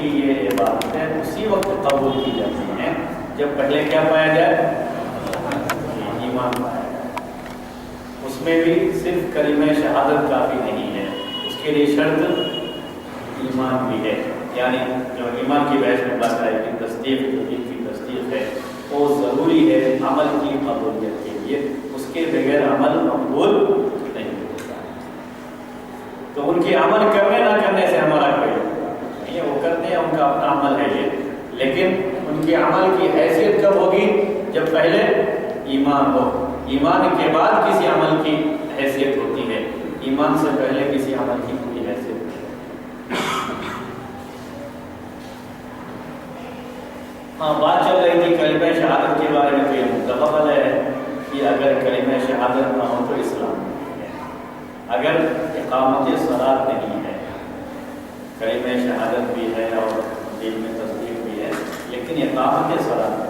کی یہ عبادتیں اسی وقت قبول کی جاتی ہیں جب پہلے کیا پایا جائے؟ ایمان پایا جائے۔ اس میں بھی صرف کلمہ شہادت کافی نہیں ہے، اس کے لیے شرط ایمان بھی ہے، یعنی جو ایمان کی بحث میں بات آئے کہ تصدیق، توحید کی تصدیق ہے، وہ ضروری ہے عمل کی قبولیت کے لیے، اس کے بغیر عمل مقبول نہیں ہوتا۔ تو ان کی عمل کرنے نہ کرنے سے ہمارا کوئی نہیں ہے، وہ کرتے ہیں، ان کا اپنا عمل ہے یہ، لیکن ان کے عمل کی حیثیت کب ہوگی؟ جب پہلے ایمان ہو۔ ایمان کے بعد کسی عمل کی حیثیت ہوتی ہے، ایمان سے پہلے کسی عمل کی کوئی حیثیت نہیں۔ ہاں، بات چل رہی تھی کلمہ شہادت کے بارے میں، کوئی متفق علیہ ہے کہ اگر کلمہ شہادت نہ ہو تو اسلام نہیں ہے۔ اگر اقامت صلاۃ نہیں ہے، کلمہ شہادت بھی ہے اور دل میں تصدیق بھی ہے، لیکن اقامت صلاۃ نہیں ہے،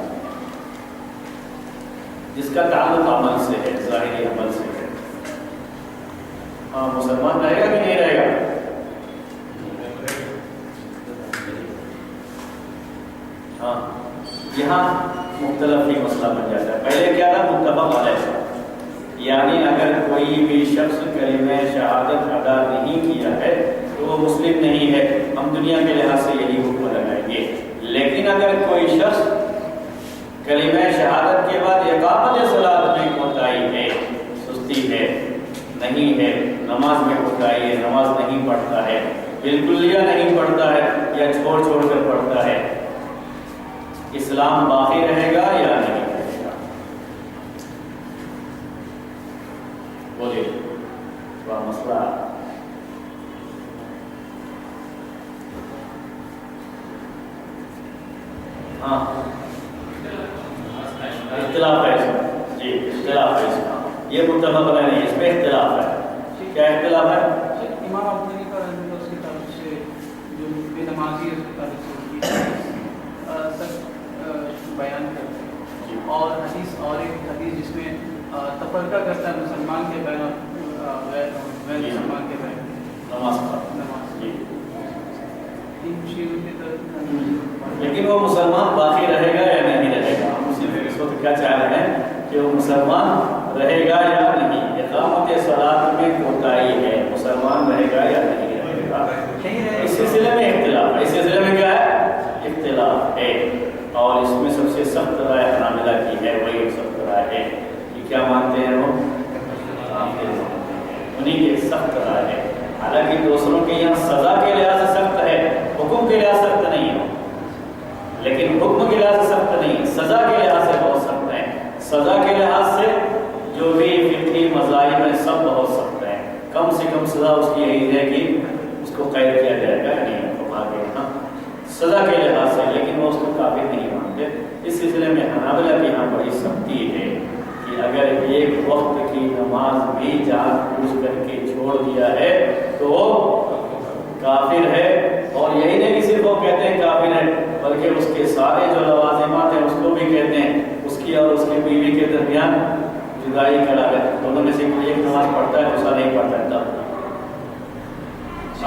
جس کا تعلق عمل سے ہے، ظاہری عمل سے ہے، ہاں مسلمان رہے گا کہ نہیں رہے گا؟ ہاں، یہاں مختلف ہی مسئلہ بن جاتا ہے۔ پہلے کیا تھا؟ متفق علیہ، یعنی اگر کوئی بھی شخص کلمہ شہادت ادا نہیں کیا ہے تو وہ مسلم نہیں ہے، ہم دنیا کے لحاظ سے یہی حکم لگائیں گے۔ لیکن اگر کوئی شخص کلمہ شہادت کے بعد اقامت صلاۃ میں کوتاہی ہے، سستی ہے، نہیں ہے، نماز میں کوتاہی ہے، نماز نہیں پڑھتا ہے، بالکل یا نہیں پڑھتا ہے، یا چھوڑ چھوڑ کر پڑھتا ہے، اسلام باقی رہے گا یا نہیں رہے گا؟ بولیے، تھوڑا مسئلہ ہاں اختلاف ہے اس میں، جی اختلاف ہے اس میں، یہ متفق علیہ نہیں، اس میں اختلاف ہے۔ کیا اختلاف ہے؟ امام ابو حنیفہ رحمۃ اللہ کی طرف سے جو بے نمازی ہے اس کی طرف سے بیان کرتے ہیں، اور حدیث، اور ایک حدیث جس میں تفرقہ کرتا ہے مسلمان کے بین اور غیر مسلمان کے بین نماز۔ لیکن وہ مسلمان باقی رہے گا یا نہیں رہے گا؟ ہم صرف اس وقت کیا چاہ رہے ہیں کہ وہ مسلمان رہے گا یا نہیں۔ اقامت صلاۃ میں کوتاہی ہے، مسلمان رہے گا یا نہیں رہے گا، اس سلسلے میں اختلاف ہے۔ اس سلسلے میں کیا ہے؟ اختلاف ہے، اور اس میں سب سے سخت رائے حنابلہ کی ہے، وہی سخت رائے ہے۔ یہ کیا مانتے ہیں وہ؟ انہیں کی سخت رائے ہے۔ حالانکہ دوسروں کے یہاں سزا کے لحاظ سے سخت ہے، حکم کے لحاظ سے سخت نہیں ہے، لیکن حکم کے لحاظ سے سخت نہیں، سزا کے لحاظ سے بہت سخت ہے۔ سزا کے لحاظ سے جو بھی فقہی مذاہب ہیں سب بہت سخت ہیں، کم سے کم سزا اس کی یہی ہے کہ اس کو قید کیا جائے گا، نہیں سزا کے لحاظ سے، لیکن وہ اس کو کافر نہیں مانتے۔ اس سلسلے میں حنابلہ کے یہاں بڑی سختی ہے کہ اگر ایک وقت کی نماز بھی جان بوجھ کر کے چھوڑ دیا ہے تو وہ کافر ہے، اور یہی نہیں کہ صرف وہ کہتے ہیں کافر ہے، بلکہ اس کے سارے جو لوازمات ہیں اس کو بھی کہتے ہیں، اس کی اور اس کی بیوی کے درمیان جدائی کرا ہے، دونوں میں سے کوئی ایک نماز پڑھتا ہے دوسرا نہیں پڑھتا ہے، تب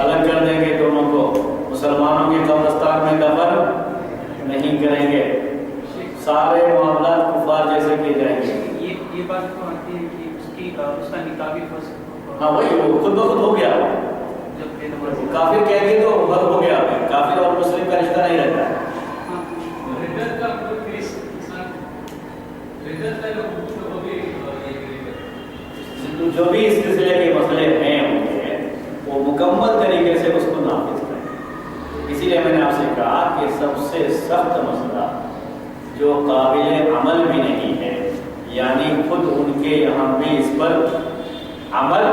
الگ کر دیں گے دونوں کو، مسلمانوں کے قبرستان میں دفن نہیں کریں گے، سارے معاملات کفار جیسے کیے جائیں گے۔ یہ بات تو آتی ہے کہ اس کا نکاح بھی ہاں وہی خود بخود ہو گیا، جب کافر کہہ دیے تو بد ہو گیا، کافر اور مسلم کا رشتہ نہیں رہتا ہے۔ جو بھی اس سلسلے کے مسئلے ہیں ان کے، وہ مکمل طریقے سے اس کو نافذ کریں۔ اسی لیے میں نے آپ سے کہا کہ سب سے سخت مسئلہ جو قابل عمل بھی نہیں ہے، یعنی خود ان کے یہاں بھی اس پر عمل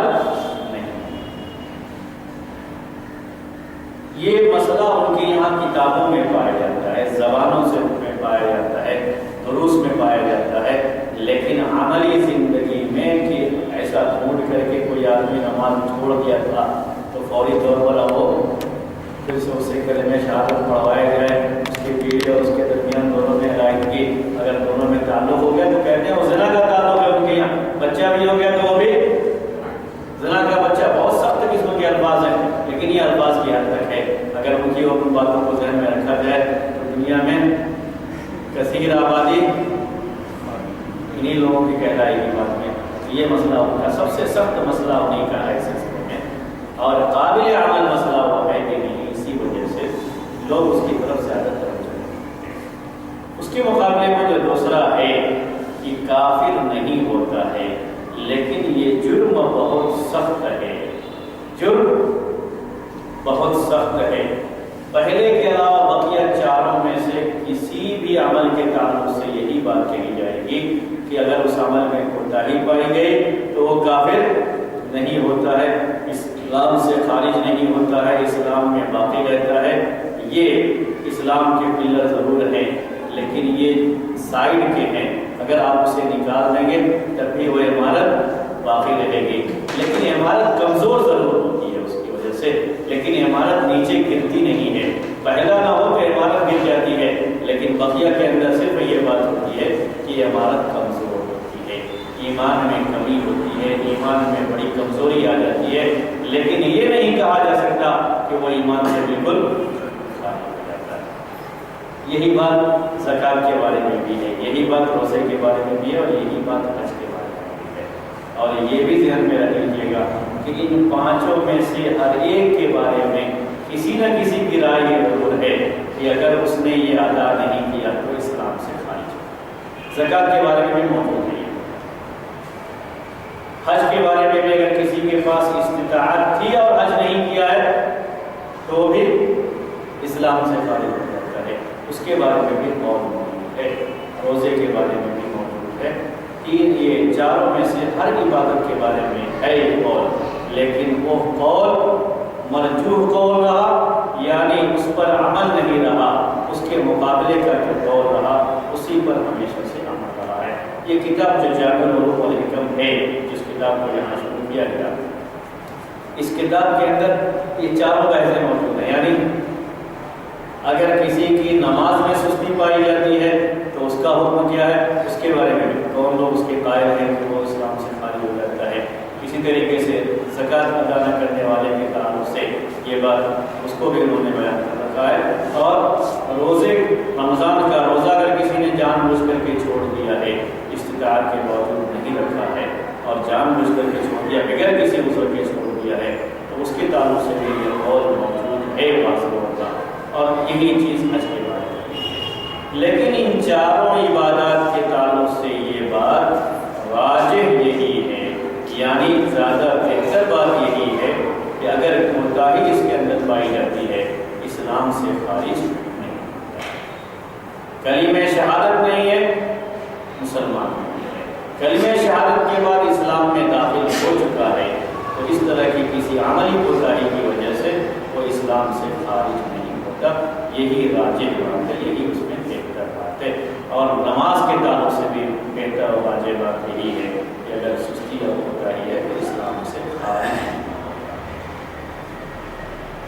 نہیں، یہ مسئلہ ان کے یہاں کتابوں میں پایا جاتا ہے، زبانوں سے میں پایا جاتا ہے، دروس میں پایا جاتا ہے، لیکن عملی زندگی میں کہ ایسا ڈھونڈ کر کے کوئی آدمی نماز چھوڑ دیا تھا تو فوری طور پر وہ پھر سے اسے کلمہ شہادت پڑھوایا جائے، اس کی بیوی اور اس کے درمیان دونوں میں علیحدگی، اگر دونوں میں تعلق ہو گیا تو کہتے ہیں وہ زنا کا تعلق ہے ان کے یہاں، بچہ بھی ہو گیا تو وہ بھی زنا کا بچہ۔ بہت سخت قسم کے الفاظ ہیں، لیکن یہ الفاظ کی حد تک ہے، اگر ان کی باتوں کو ذہن میں رکھا جائے تو دنیا میں کثیر آبادی انہی لوگوں کی کہلائی کی بات میں یہ مسئلہ ان کا سب سے سخت مسئلہ انہیں کا ہے سلسلے میں، اور قابل عمل مسئلہ وہ ہے کہ نہیں، اسی وجہ سے لوگ اس کی طرف زیادہ توجہ دیتے ہیں۔ اس کے مقابلے میں جو دوسرا ہے کہ کافر نہیں ہوتا ہے لیکن یہ جرم بہت سخت ہے، جرم بہت سخت ہے۔ پہلے کے علاوہ بقیہ چاروں میں سے کسی بھی عمل کے تعلق سے یہی بات کہی جائے گی کہ اگر اس عمل میں کوتاہی پائی گئی تو وہ کافر نہیں ہوتا ہے، اسلام سے خارج نہیں ہوتا ہے، اسلام میں باقی رہتا ہے۔ یہ اسلام کے پلر ضرور ہیں لیکن یہ سائڈ کے ہیں، اگر آپ اسے نکال دیں گے تب بھی وہ عمارت باقی رہے گی، لیکن عمارت کمزور ضرور ہوتی ہے اس کی وجہ سے، لیکن عمارت نیچے گرتی نہیں ہے۔ پہلا نہ ہو کہ عمارت گر جاتی ہے لیکن بقیہ کے اندر صرف یہ بات ہوتی ہے کہ عمارت کمزور ہوتی ہے، ایمان میں کمی ہوتی ہے، ایمان میں بڑی کمزوری آ جاتی ہے، لیکن یہ نہیں کہا جا سکتا کہ وہ ایمان سے بالکل خالی ہو جاتا ہے۔ یہی بات زکات کے بارے میں بھی ہے، یہی بات روزے کے بارے میں بھی ہے، اور یہی بات حج کے بارے میں بھی ہے۔ اور یہ بھی ذہن میں رکھ لیجیے گا کہ ان پانچوں میں سے ہر ایک کے بارے میں کسی نہ کسی کی رائے یہ ضرور ہے کہ اگر اس نے یہ ادا نہیں کیا تو اسلام سے خارج ہے۔ زکات کے بارے میں بھی موجود ہے، حج کے بارے میں بھی اگر کسی کے پاس استطاعت تھی اور حج نہیں کیا ہے تو بھی اسلام سے خارج ہو جاتا ہے، اس کے بارے میں بھی قول موجود ہے، روزے کے بارے میں بھی موجود ہے۔ یہ چاروں میں سے ہر عبادت کے بارے میں ہے یہ قول، لیکن وہ قول مرجوح قول رہا، یعنی اس پر عمل نہیں رہا، اس کے مقابلے کا جو قول رہا اسی پر ہمیشہ سے عمل رہا ہے۔ یہ کتاب جو جامع العلوم والحکم ہے، جس کتاب کو یہاں شروع کیا گیا، اس کتاب کے اندر یہ چاروں بحثیں موجود ہیں، یعنی اگر کسی کی نماز میں سستی پائی جاتی ہے تو اس کا حکم کیا ہے، اس کے بارے میں کون لوگ اس کے قائل ہیں کہ وہ اسلام سے خارج ہو جاتا ہے۔ اسی طریقے سے زکوٰۃ ادا نہ کرنے والے کے تعلق سے یہ بات اس کو بھی انہوں نے بیان کر رکھا ہے۔ اور روزے رمضان کا روزہ اگر کسی نے جان بوجھ کر کے چھوڑ دیا ہے، استطاعت کے باوجود نہیں رکھا ہے اور جان بوجھ کر کے چھوڑ دیا، بغیر کسی عذر کے چھوڑ دیا ہے، تو اس کے تعلق سے بھی یہ قول موجود ہے واضح ہوگا، اور یہی چیز حج کے بارے میں۔ لیکن ان چاروں عبادات کے تعلق سے یہ بات راجح یہی ہے، یعنی زیادہ بہتر بات یہی ہے کہ اگر کوتاہی اس کے اندر پائی جاتی ہے اسلام سے خارج نہیں ہوتا۔ کلمہ شہادت نہیں ہے، مسلمان نہیں ہے، کلمہ شہادت کے بعد اسلام میں داخل ہو چکا ہے، تو اس طرح کی کسی عملی کوتاہی کی وجہ سے وہ اسلام سے خارج نہیں ہوتا۔ یہی راجح بات ہے، یہی اس میں بہتر بات ہے۔ اور نماز کے تعلق سے بھی بہتر اور واجب بات یہی ہے کہ اگر سستی اور کوتاہی ہے تو اسلام سے خارج نہیں ہوتا۔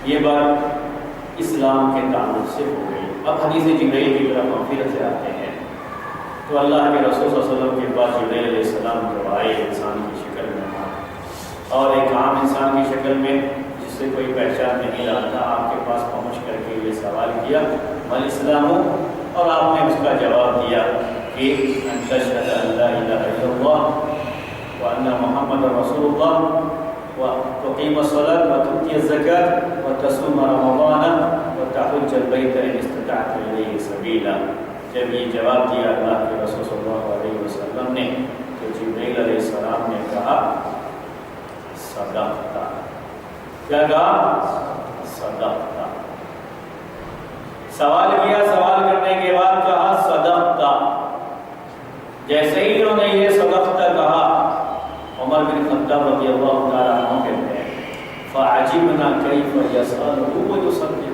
یہ بات اسلام کے تعلق سے ہو گئی۔ اب حدیث جبرائیل کی طرف ہم پھر سے آتے ہیں، تو اللہ کے رسول صلی اللہ علیہ وسلم کے پاس جبرائیل علیہ السلام جو آئے انسان کی شکل میں، اور ایک عام انسان کی شکل میں جس سے کوئی پہچان نہیں رہا تھا، آپ کے پاس پہنچ کر کے یہ سوال کیا مل اسلام، اور آپ نے اس کا جواب دیا کہ ان تشهد ان لا الہ الا اللہ وان محمد رسول اللہ وتقیم الصلاۃ وتؤتی الزکاۃ وتصوم رمضان وتحج البیت ان استطعت الیہ سبیلا۔ جب یہ جواب دیا اللہ کے رسول صلی اللہ علیہ وسلم نے تو جبرائیل علیہ السلام نے کہا صدقت۔ کیا کہا؟ صدقت۔ سوال کیا، سوال کرنے کے بعد کہا صدقت۔ جیسے ہی انہوں نے یہ صدقت کہا، عمر بن خطاب رضی اللہ تعالیٰ عنہ کہتے ہیں فعجبنا کیف یسألہ ویصدقہ۔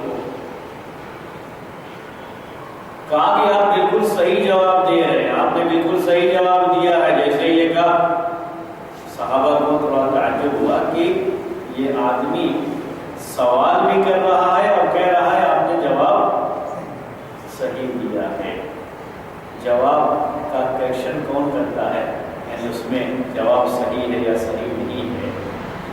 کہا کہ آپ بالکل صحیح جواب دے رہے ہیں، آپ نے بالکل صحیح جواب دیا ہے۔ جیسے یہ کہا صحابہ کو تھوڑا تعجب ہوا کہ یہ آدمی سوال بھی کر رہا ہے اور کہہ رہا ہے آپ نے جواب صحیح دیا ہے۔ جواب کا کریکشن کون کرتا ہے، یعنی اس میں جواب صحیح ہے یا صحیح نہیں ہے،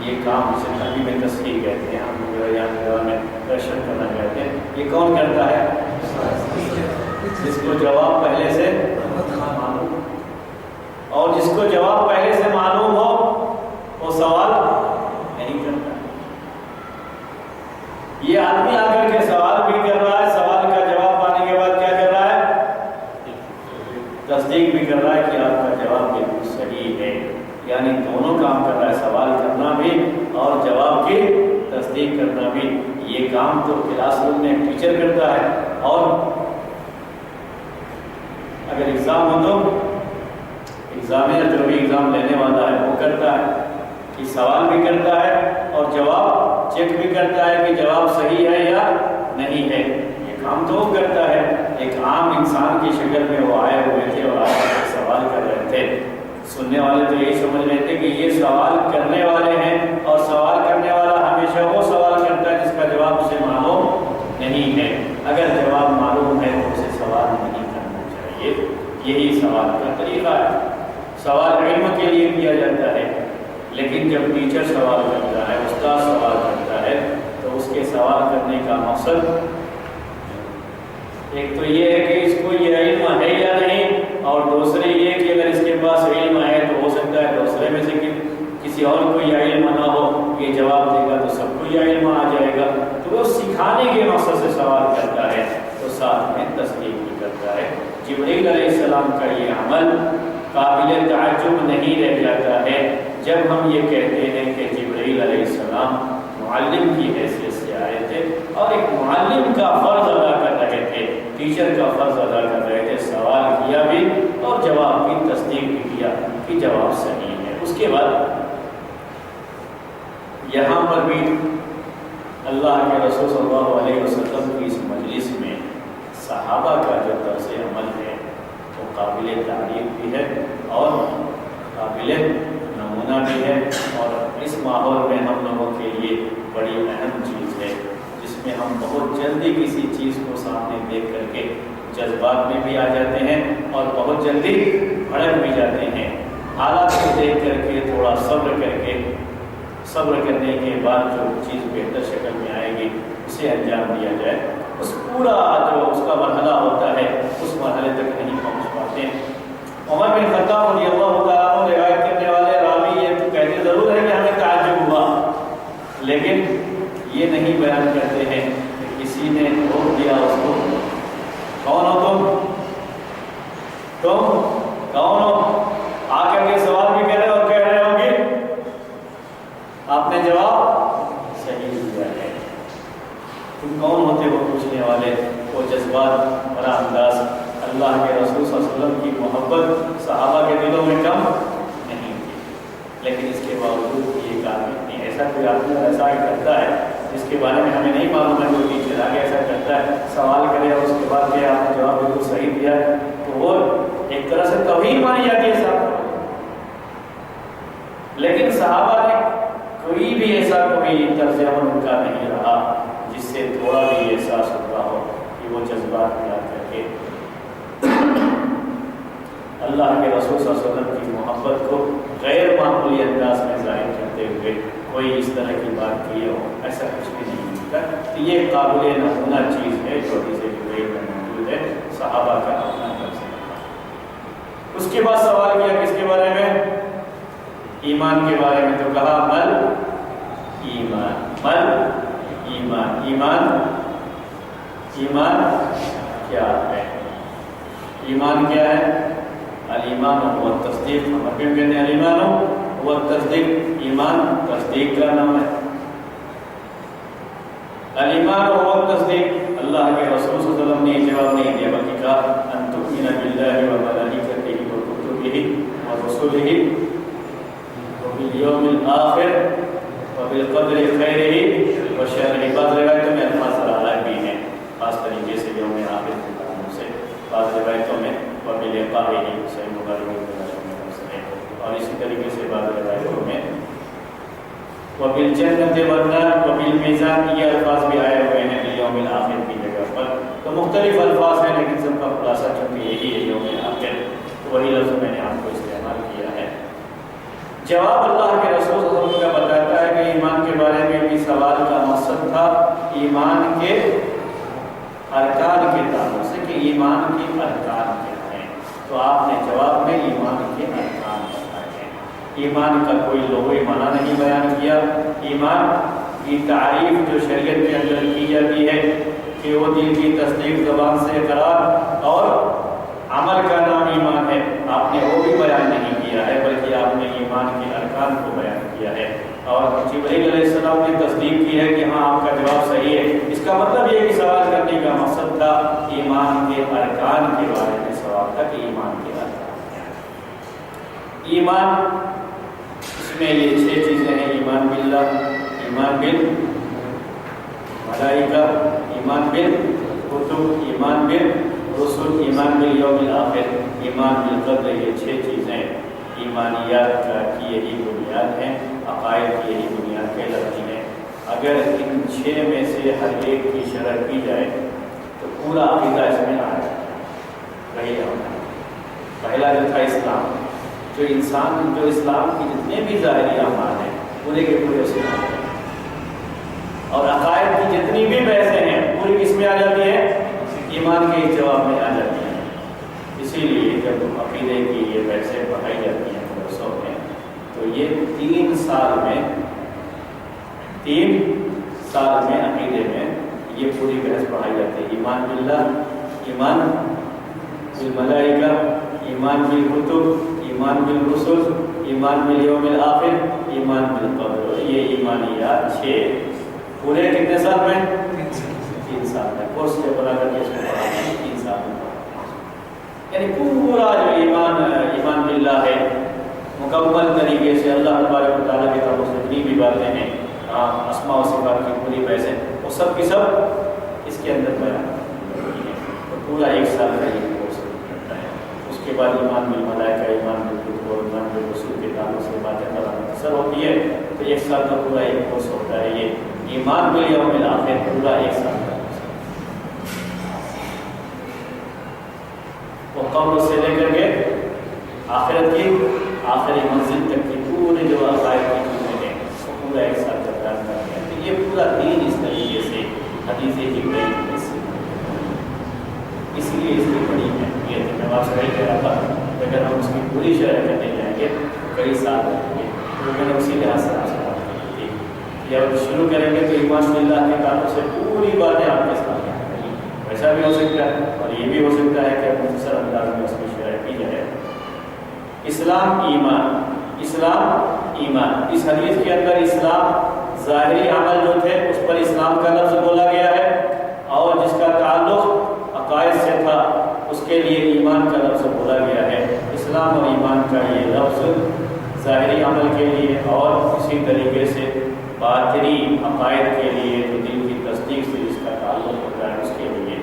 یہ کام اسے عربی میں تصحیح کہتے ہیں، ہم یہاں میں کریکشن کرنا کہتے ہیں۔ یہ کون کرتا ہے؟ جس کو جواب پہلے سے معلوم، اور جس کو جواب پہلے سے معلوم ہو وہ سوال نہیں کرتا۔ یہ آدمی آ کر کے سوال بھی کر رہا ہے، سوال کا جواب پانے کے بعد کیا کر رہا ہے؟ تصدیق بھی کر رہا ہے کہ آپ کا جواب بالکل صحیح ہے، یعنی دونوں کام کر رہا ہے، سوال کرنا بھی اور جواب کی تصدیق کرنا بھی۔ یہ کام تو کلاس روم میں ٹیچر کرتا ہے، اور اگر ایگزام ہو تو ایگزامینر جو بھی ایگزام لینے والا ہے وہ کرتا ہے کہ سوال بھی کرتا ہے اور جواب چیک بھی کرتا ہے کہ جواب صحیح ہے یا نہیں ہے۔ یہ کام تو وہ کرتا ہے۔ ایک عام انسان کی شکل میں وہ آئے ہوئے تھے اور آج سوال کر رہے تھے۔ سننے والے تو یہی سمجھ رہے تھے کہ یہ سوال کرنے والے ہیں، اور سوال کرنے والا ہمیشہ وہ سوال کرتا ہے جس کا جواب اسے معلوم نہیں ہے۔ اگر جواب معلوم ہے تو اسے سوال نہیں کرنا چاہیے۔ یہی سوال کا طریقہ ہے۔ سوال علم کے لیے کیا جاتا ہے، لیکن جب ٹیچر سوال کرتا ہے، استاد سوال کرتا ہے، تو اس کے سوال کرنے کا مقصد ایک تو یہ ہے کہ اس کو یہ علم ہے یا نہیں، اور دوسرے یہ کہ اگر اس کے پاس علم ہے تو ہو سکتا ہے دوسرے میں سے کسی اور کو یہ علم نہ ہو، یہ جواب دے گا تو سب کو یہ علم آ جائے گا۔ تو وہ سکھانے کے مقصد سے سوال کرتا ہے، تو ساتھ میں تصدیق بھی کرتا ہے۔ جبرائیل علیہ السلام کا یہ عمل قابل تعجب نہیں رہ جاتا ہے جب ہم یہ کہتے ہیں کہ جبرائیل علیہ السلام معلم کی حیثیت سے آئے تھے، اور ایک معلم کا فرض ادا کر رہے تھے، ٹیچر کا فرض ادا کر رہے تھے۔ سوال کیا بھی اور جواب کی تصدیق بھی کیا کہ جواب صحیح ہے۔ اس کے بعد یہاں پر بھی اللہ کے رسول صلی اللہ علیہ وسلم کی اس مجلس میں صحابہ کا جو طرز عمل ہے وہ قابل تعریف بھی ہے اور قابل نمونہ بھی ہے، اور اس ماحول میں ہم لوگوں کے لیے بڑی اہم چیز ہے، جس میں ہم بہت جلدی کسی چیز کو سامنے دیکھ کر کے جذبات میں بھی آ جاتے ہیں اور بہت جلدی بھڑک بھی جاتے ہیں۔ حالات کو دیکھ کر کے تھوڑا صبر کرنے کے بعد جو چیز بہتر شکل میں آئے گی اسے انجام دیا جائے۔ اس پورا جو اس کا مرحلہ ہوتا ہے اس مرحلے تک نہیں پہنچ پاتے۔ عمر بن خطاب رضی اللہ تعالیٰ عنہ روایت کرنے والے راوی یہ تو کہتے ضرور ہے کہ ہمیں تعجب ہوا، لیکن یہ نہیں بیان کرتے ہیں کہ کسی نے روک دیا اس کو۔ کون ہو تم کون ہو؟ آ کر کے سوال بھی کر رہے اور کہہ رہے ہو کہ آپ نے جواب صحیح دیا ہے۔ تم کون ہوتے ہو پوچھنے والے؟ وہ جذبات بڑا انداز، اللہ کے رسول صلی اللہ علیہ وسلم کی محبت صحابہ کے دلوں میں کم نہیں تھی، لیکن اس کے باوجود یہ کام نہیں۔ ایسا کوئی آدمی ایسا کرتا ہے جس کے بارے میں ہمیں نہیں معلوم ہے، کوئی ٹیچر آگے ایسا کرتا ہے، سوال کرے اور اس کے بعد کہ آپ نے جواب بالکل صحیح دیا، تو وہ ایک طرح سے توہین مانی جاتی ہے صاحب۔ لیکن صحابہ نے کوئی بھی ایسا کوئی طرز عمل ان کا نہیں رہا جس سے تھوڑا بھی احساس ہوتا ہو کہ وہ جذبات میں آ کر کے اللہ کے رسول صلی اللہ علیہ وسلم کی محبت کو غیر معمولی انداز میں ظاہر کرتے ہوئے کوئی اس طرح کی بات کی ہو، ایسا کچھ بھی نہیں ہوتا۔ تو یہ قابل نمونہ چیز ہے جو حدیث جبرائیل میں موجود ہے، صحابہ کا اپنا طرز عمل۔ اس کے بعد سوال کیا کس کے بارے میں؟ ایمان کے بارے میں۔ تو کہا مل ایمان کیا ہے؟ ایمان کیا ہے؟ الایمان هو التصدیق۔ ہم کیوں کہتے ہیں الایمان هو التصدیق؟ ایمان تصدیق کا نام ہے۔ الایمان هو التصدیق۔ اللہ کے رسول صلی اللہ علیہ وسلم نے جواب نہیں دیا بلکہ کہا ان تؤمن باللہ وملائکتہ وکتبہ ورسلہ وبالیوم الآخر وبالقدر خیرہ وشرہ۔ بعض روایتوں میں الفاظ رائے بھی ہیں خاص طریقے سے یوم آخر کے تعلق سے، بعض روایتوں میں وبلقائہ صحیح بخاری میں، اور اسی طریقے سے بعض روایتوں میں وبالجنۃ والنار وبالمیزان، یہ الفاظ بھی آئے ہوئے ہیں یوم الآخر کی جگہ پر۔ تو مختلف الفاظ ہیں لیکن سب کا خلاصہ چونکہ یہی ہے یوم الآخر، تو وہی لفظ میں نے آپ کو استعمال کیا ہے۔ جواب اللہ کے رسول صلی اللہ علیہ وسلم کا بتاتا ہے کہ ایمان کے بارے میں بھی سوال کا مقصد تھا ایمان کے ارکان کے تعلق سے کہ ایمان کے ارکان کیا ہیں، تو آپ نے جواب میں ایمان کے ارکان بتائے ہیں۔ ایمان کا کوئی لغوی معنی نہیں بیان کیا۔ ایمان کی تعریف جو شریعت کے اندر کی جاتی ہے کہ وہ دل کی تصدیق، زبان سے اقرار اور عمل کا نام ایمان ہے، آپ نے وہ بھی بیان نہیں کیا ہے، بلکہ آپ نے ایمان کے ارکان کو بیان کیا ہے۔ اور جبرائیل علیہ السلام نے تصدیق کی ہے کہ ہاں آپ کا جواب صحیح ہے۔ اس کا مطلب یہ کہ سوال کرنے کا مقصد تھا ایمان کے ارکان کے بارے میں سوال تھا کہ ایمان کے ارکان کیا ہے۔ ایمان اس میں یہ 6 چیزیں ہیں: ایمان باللہ، ایمان بالملائکہ، ایمان بالکتب، ایمان بالرسل، ایمان بالیوم الآخر، ایمان بالقدر۔ یہ 6 چیزیں ایمانیات کی یہی بنیاد ہیں، عقائد کی یہی بنیاد کہلاتی ہیں۔ اگر ان 6 میں سے ہر ایک کی شرح کی جائے تو پورا عقیدہ اس میں آ جائے۔ وہی پہلا جو تھا اسلام، جو اسلام کی جتنے بھی ظاہری اعمال ہیں پورے کے پورے اس میں آ جاتے ہیں، اور عقائد کی جتنی بھی بحثیں ہیں پوری کس میں آ جاتی ہیں؟ ایمان کے جواب میں آ جاتی ہیں۔ اسی لیے جب عقیدے کی یہ بحثیں پڑھائی جاتی ہیں مدرسوں میں تو یہ 3 سال میں عقیدے میں یہ پوری بحث پڑھائی جاتی ہے: ایمان باللہ، ایمان بالملائکہ، ایمان بالکتب، ایمان بالرسل، ایمان بالیوم الآخر، ایمان بالقدر۔ یہ ایمانیات 6 پورے کتنے سال میں؟ 3 سال میں۔ کورس کے بنا کر کے اس میں پڑھا 3 سال میں، یعنی پورا جو ایمان باللہ ہے مکمل طریقے سے اللہ تبارک و تعالیٰ کی طرف سے جتنی بھی باتیں ہیں، اسماء و صفات کی پوری بحثیں، وہ سب کی سب اس کے اندر بیان ہوتی ہیں۔ تو پورا 1 سال کا یہ کورس کرتا ہے۔ اس کے بعد ایمان بالملائکہ، ایمان بالکتب اور ایمان بالرسل کے تعلق سے باتیں مختصر ہوتی ہے، تو 1 سال کا پورا ایک کورس ہوتا ہے۔ یہ ایمان بالیوم الآخر پورا 1 سال کا وہ قبر سے لے کر کے آخرت کی آخری منزل تک کی پورے جو عقائد کی چیزیں ہیں وہ پورا 1 سال کا بیان کرتے ہیں۔ تو یہ پورا دین اس طریقے سے حدیث جبرائیل میں سے، اس لیے اس کی بڑی اہمیت ہے۔ میں آپ سے وہی کہہ رہا تھا اگر ہم اس کی پوری شرح کرنے جائیں گے تو کئی سال لگیں گے، تو میں نے اسی لحاظ سے آپ سے بات کی تھی کہ جب شروع کریں گے تو ایمان باللہ کے تعلق سے پوری باتیں آپ کے ساتھ ہیں۔ ایسا بھی ہو سکتا ہے اور یہ بھی ہو سکتا ہے کہ مختصر انداز میں اس کی شرح کی جائے۔ اسلام ایمان، اسلام ایمان، اس حدیث کے اندر اسلام ظاہری عمل جو تھے اس پر اسلام کا لفظ بولا گیا ہے، اور جس کا تعلق عقائد سے تھا اس کے لیے ایمان کا لفظ بولا گیا ہے۔ اسلام اور ایمان کا یہ لفظ ظاہری عمل کے لیے اور اسی طریقے سے باطنی عقائد کے لیے جو دل کی تصدیق سے جس کا تعلق ہوتا ہے اس کے لیے۔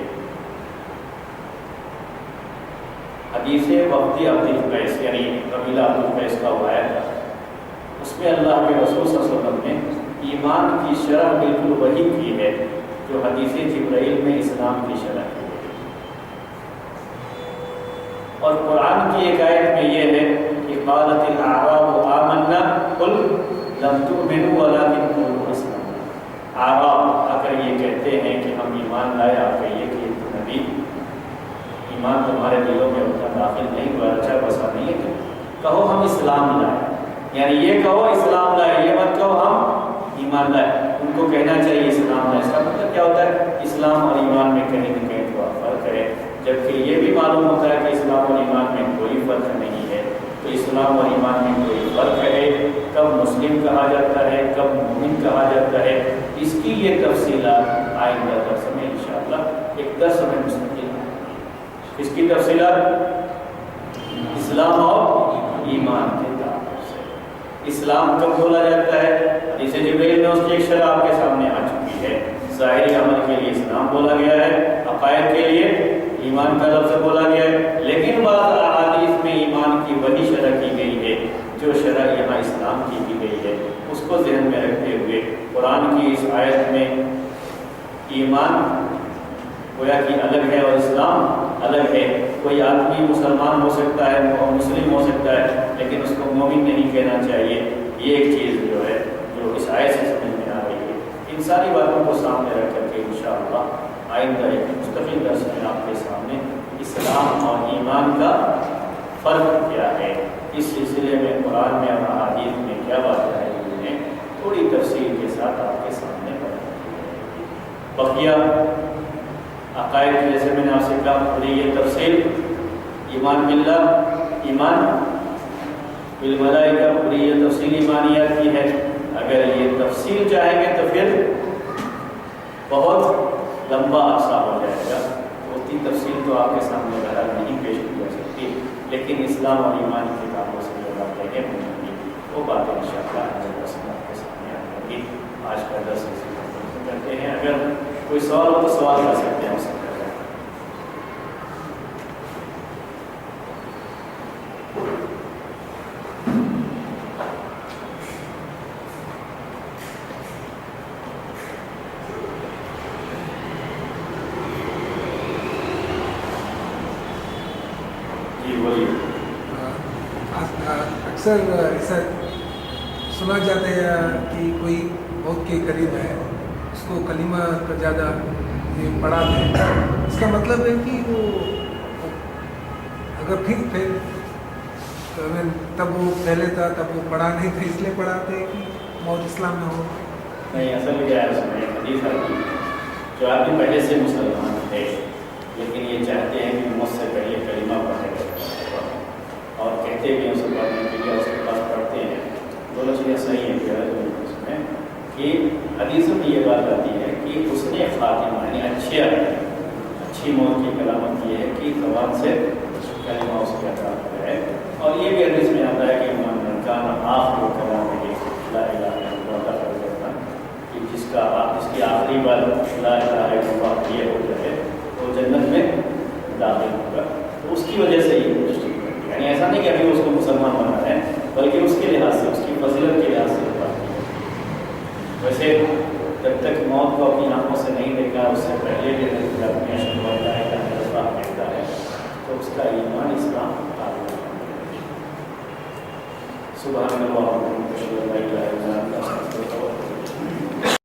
حدیث وقتی عبد القیس یعنی قبیلہ عبد القیس کا واقعہ تھا، اس میں اللہ کے رسول صلی اللہ علیہ وسلم نے ایمان کی شرح بالکل وہی کی ہے جو حدیث جبرائیل میں اسلام کی شرح کی ہے۔ اور قرآن کی ایک آیت میں یہ ہے کہ قالت الاعراب آمنا قل لم تؤمنوا ولکن قولوا اسلمنا۔ اعراب آ کر یہ کہتے ہیں کہ ہم ایمان لائے، آپ کہیے کہ نبی ایمان تمہارے دلوں میں اتنا داخل نہیں ہوا، اچھا بسا نہیں ہے، کہو ہم اسلام لائے، یعنی یہ کہو اسلام لائے، یہ مت کہو ہم ایمان لائے۔ ان کو کہنا چاہیے اسلام لائے۔ اس کا مطلب کیا ہوتا ہے؟ اسلام اور ایمان میں کہیں نہ کہیں تھوڑا فرق ہے، جبکہ یہ بھی معلوم ہوتا ہے کہ اسلام اور ایمان میں کوئی فرق نہیں ہے۔ تو اسلام اور ایمان میں کوئی فرق ہے، کب مسلم کہا جاتا ہے، کب مومن کہا جاتا ہے، اس کی یہ تفصیلات آئندہ درس میں انشاءاللہ ایک درس میں مستقل۔ اس کی تفصیلات اسلام اور ایمان کے تعلق سے۔ اسلام کب بولا جاتا ہے؟ حدیث جبرائیل میں اس کی ایک شرح آپ کے سامنے آ چکی ہے۔ ظاہری عمل کے لیے اسلام بولا گیا ہے، عقائد کے لیے ایمان کا لفظ بولا گیا ہے، لیکن بعض احادیث میں ایمان کی وہی شرح کی گئی ہے جو شرح یہاں اسلام کی گئی ہے۔ اس کو ذہن میں رکھتے ہوئے قرآن کی اس آیت میں ایمان گویا کہ الگ ہے اور اسلام الگ ہے۔ کوئی آدمی مسلمان ہو سکتا ہے، مسلم ہو سکتا ہے، لیکن اس کو مومن نہیں کہنا چاہیے۔ یہ ایک چیز جو ہے جو اس آیت سے سمجھ میں آ رہی ہے۔ ان ساری باتوں کو سامنے رکھ کر کے انشاءاللہ آئندہ ایک مستقل درس میں آپ کے سامنے اسلام اور ایمان کا فرق کیا ہے، اس سلسلے میں قرآن میں اور احادیث میں کیا بات ہے انہیں تھوڑی تفصیل کے ساتھ آپ کے سامنے بقیہ عقائد جیسے میں نے آپ سے کہا پوری یہ تفصیل ایمان باللہ، ایمان بالملائکہ، پوری یہ تفصیل ایمانیات کی ہے۔ اگر یہ تفصیل چاہیں گے تو پھر بہت لمبا عرصہ ہو جائے گا، اتنی تفصیل تو آپ کے سامنے بہرحال نہیں پیش کی جا سکتی، لیکن اسلام اور ایمان کی کتابوں سے جو باتیں ہیں وہ باتیں انشاءاللہ آپ کے سامنے آئیں گی۔ آج کا درس اسی ختم کرتے ہیں، اگر کوئی سوال ہو تو سوال کر سکتے ہیں اس سے۔ اکثر ایسا سنا جاتا ہے کہ کوئی بہت کے قریب ہے، اس کو کلمہ کا زیادہ یہ پڑھاتے ہیں، اس کا مطلب ہے کہ وہ اگر پھر تب وہ پہلے تھا تب وہ پڑھا نہیں تھا اس لیے پڑھاتے ہیں کہ موت اسلام میں ہو؟ نہیں، اصل کیا ہے، اس میں حدیث آتی جو آدمی پہلے سے مسلمان تھے لیکن یہ چاہتے ہیں کہ مجھ سے پہلے کلمہ پڑھے اور کہتے بھی ہیں اسے پڑھنے کے لیے، اس کے پاس پڑھتے ہیں، دونوں چیزیں صحیح ہیں کہ اس میں کہ حدیث میں یہ بات آتی ہے کہ اس نے خاتمہ یعنی اچھی موت کی علامت یہ ہے کہ زبان سے کلمہ اس کے عطا ہے، اور یہ بھی حدیث میں آتا ہے کہ من کان آخر کلام لا الہ الا اللہ، کہ جس کی آخری بات لا الہ الا اللہ یہ ہو جائے وہ جنت میں داخل ہوگا۔ تو اس کی وجہ سے یہ یعنی ایسا نہیں کہ ابھی اس کو مسلمان بنا ہے، بلکہ اس کے لحاظ سے، اس کی فضیلت کے لحاظ سے بات کی ہے۔ ویسے جب تک موت کو اپنی آنکھوں سے نہیں دیکھا، اس سے پہلے بھی اپنی اشد بڑھتا ہے کہ جذبہ دیکھتا ہے تو اس کا ایمان اسلام قابل ہے۔ سبحان اللہ و بحمدہ، اشہد ان لا الہ الا انت، استغفرک و اتوب الیک۔